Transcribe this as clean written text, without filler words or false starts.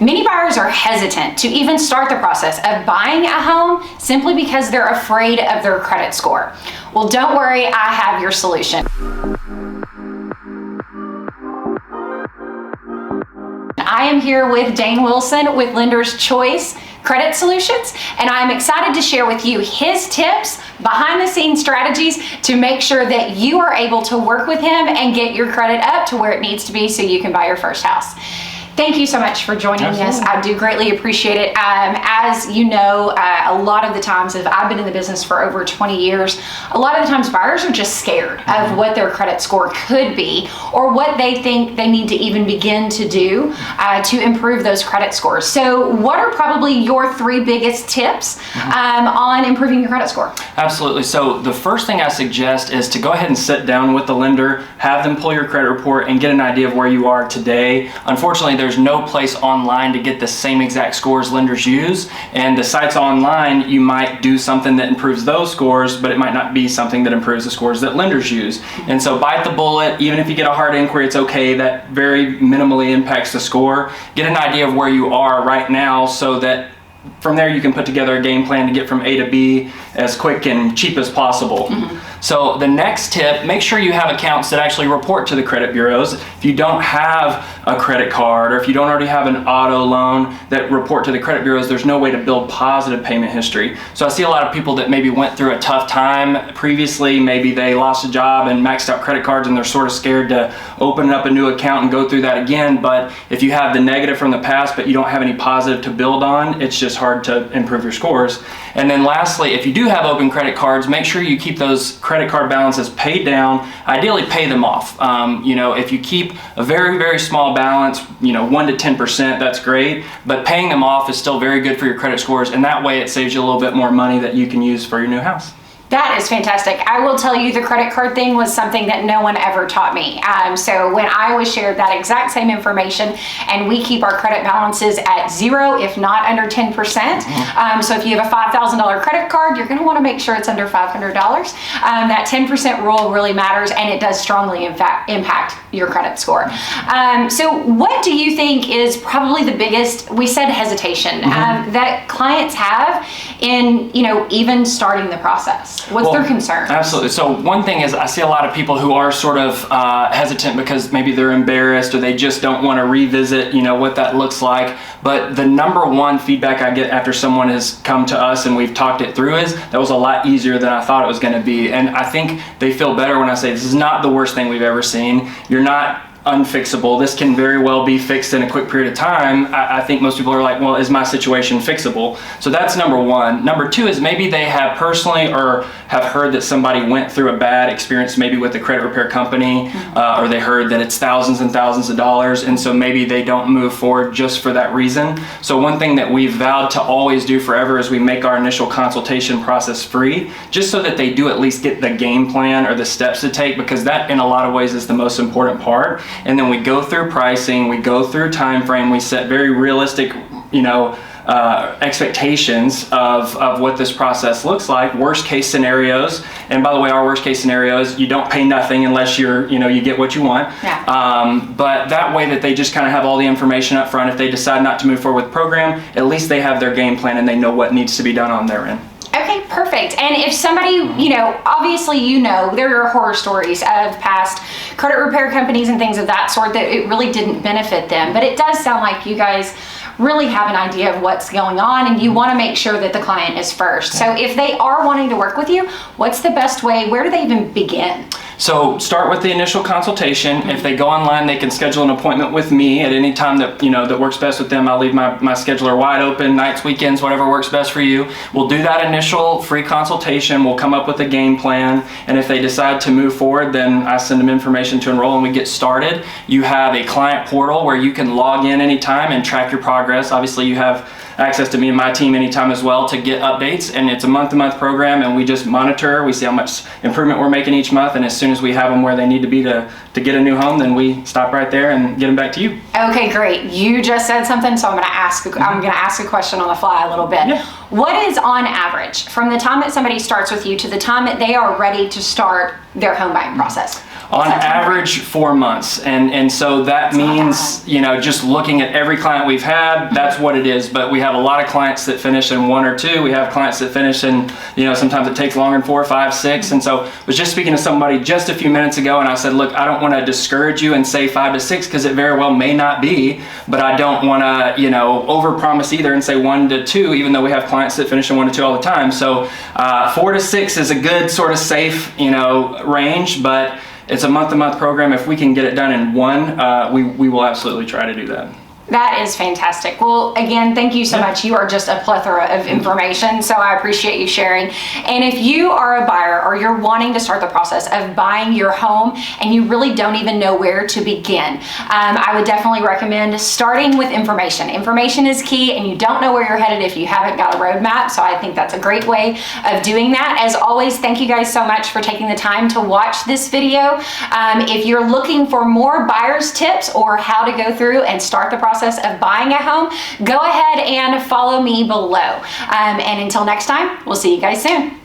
Many buyers are hesitant to even start the process of buying a home simply because they're afraid of their credit score. Well, don't worry, I have your solution. I am here with Dane Wilson with Lender's Choice Credit Solutions, and I'm excited to share with you his tips, behind the scenes strategies to make sure that you are able to work with him and get your credit up to where it needs to be so you can buy your first house. Thank you so much for joining us. I do greatly appreciate it. As you know, a lot of the times, if I've been in the business for over 20 years, a lot of the times buyers are just scared of what their credit score could be or what they think they need to even begin to do to improve those credit scores. So what are probably your 3 biggest tips on improving your credit score? Absolutely. So the first thing I suggest is to go ahead and sit down with the lender, have them pull your credit report and get an idea of where you are today. Unfortunately, there's no place online to get the same exact scores lenders use, and the sites online, you might do something that improves those scores, but it might not be something that improves the scores that lenders use. And so bite the bullet. Even if you get a hard inquiry, it's okay. That very minimally impacts the score. Get an idea of where you are right now so that from there you can put together a game plan to get from A to B as quick and cheap as possible. So the next tip, make sure you have accounts that actually report to the credit bureaus. If you don't have a credit card, or if you don't already have an auto loan that report to the credit bureaus, there's no way to build positive payment history. So I see a lot of people that maybe went through a tough time previously. Maybe they lost a job and maxed out credit cards and they're sort of scared to open up a new account and go through that again. But if you have the negative from the past but you don't have any positive to build on, it's just hard to improve your scores. And then lastly, if you do have open credit cards, make sure you keep those credit card balances paid down. Ideally pay them off. If you keep a very, very small balance, 1 to 10%, that's great, but paying them off is still very good for your credit scores, and that way it saves you a little bit more money that you can use for your new house. That is fantastic. I will tell you, the credit card thing was something that no one ever taught me. So when I was shared that exact same information, and we keep our credit balances at 0, if not under 10%. So if you have a $5,000 credit card, you're going to want to make sure it's under $500. That 10% rule really matters, and it does strongly impact your credit score. So what do you think is probably the biggest, we said hesitation, that clients have in even starting the process? What's their concern? Absolutely. So one thing is, I see a lot of people who are sort of hesitant because maybe they're embarrassed or they just don't want to revisit, what that looks like. But the number one feedback I get after someone has come to us and we've talked it through is, that was a lot easier than I thought it was going to be. And I think they feel better when I say, this is not the worst thing we've ever seen. You're not unfixable. This can very well be fixed in a quick period of time. I think most people are like, well, is my situation fixable? So that's number one. Number two is maybe they have personally or have heard that somebody went through a bad experience maybe with the credit repair company, or they heard that it's thousands and thousands of dollars, and so maybe they don't move forward just for that reason. So one thing that we've vowed to always do forever is we make our initial consultation process free, just so that they do at least get the game plan or the steps to take, because that in a lot of ways is the most important part. And then we go through pricing, we go through time frame, we set very realistic, expectations of what this process looks like, worst case scenarios. And by the way, our worst case scenarios, you don't pay nothing unless you get what you want. But that way that they just kind of have all the information up front. If they decide not to move forward with the program, at least they have their game plan and they know what needs to be done on their end. Okay, perfect. And if somebody, obviously there are horror stories of past credit repair companies and things of that sort that it really didn't benefit them. But it does sound like you guys really have an idea of what's going on, and you want to make sure that the client is first. So if they are wanting to work with you, what's the best way? Where do they even begin? So start with the initial consultation. If they go online, they can schedule an appointment with me at any time that that works best with them. I'll leave my scheduler wide open, nights, weekends, whatever works best for you. We'll do that initial free consultation. We'll come up with a game plan, and if they decide to move forward, then I send them information to enroll and we get started. You have a client portal where you can log in anytime and track your progress. Obviously you have access to me and my team anytime as well to get updates. And it's a month-to-month program, and we just monitor. We see how much improvement we're making each month, and as soon as we have them where they need to be to get a new home, then we stop right there and get them back to you. Okay, great. You just said something, so I'm going to ask a question on the fly a little bit. Yeah. What is on average from the time that somebody starts with you to the time that they are ready to start their home buying process? On average, 4 months. And so that means, just looking at every client we've had, that's what it is. But we have a lot of clients that finish in 1 or 2. We have clients that finish in, sometimes it takes longer than 4, 5, 6. And so I was just speaking to somebody just a few minutes ago, and I said, look, I don't want to discourage you and say 5 to 6 because it very well may not be, but I don't want to, overpromise either and say 1 to 2, even though we have clients that finish in 1 to 2 all the time. So 4 to 6 is a good sort of safe, range, but it's a month-to-month program. If we can get it done in 1, we will absolutely try to do that. That is fantastic. Well, again, thank you so much. You are just a plethora of information, so I appreciate you sharing. And if you are a buyer or you're wanting to start the process of buying your home and you really don't even know where to begin, I would definitely recommend starting with information. Information is key, and you don't know where you're headed if you haven't got a roadmap, so I think that's a great way of doing that. As always, thank you guys so much for taking the time to watch this video. If you're looking for more buyer's tips or how to go through and start the process of buying a home, go ahead and follow me below. And until next time, we'll see you guys soon.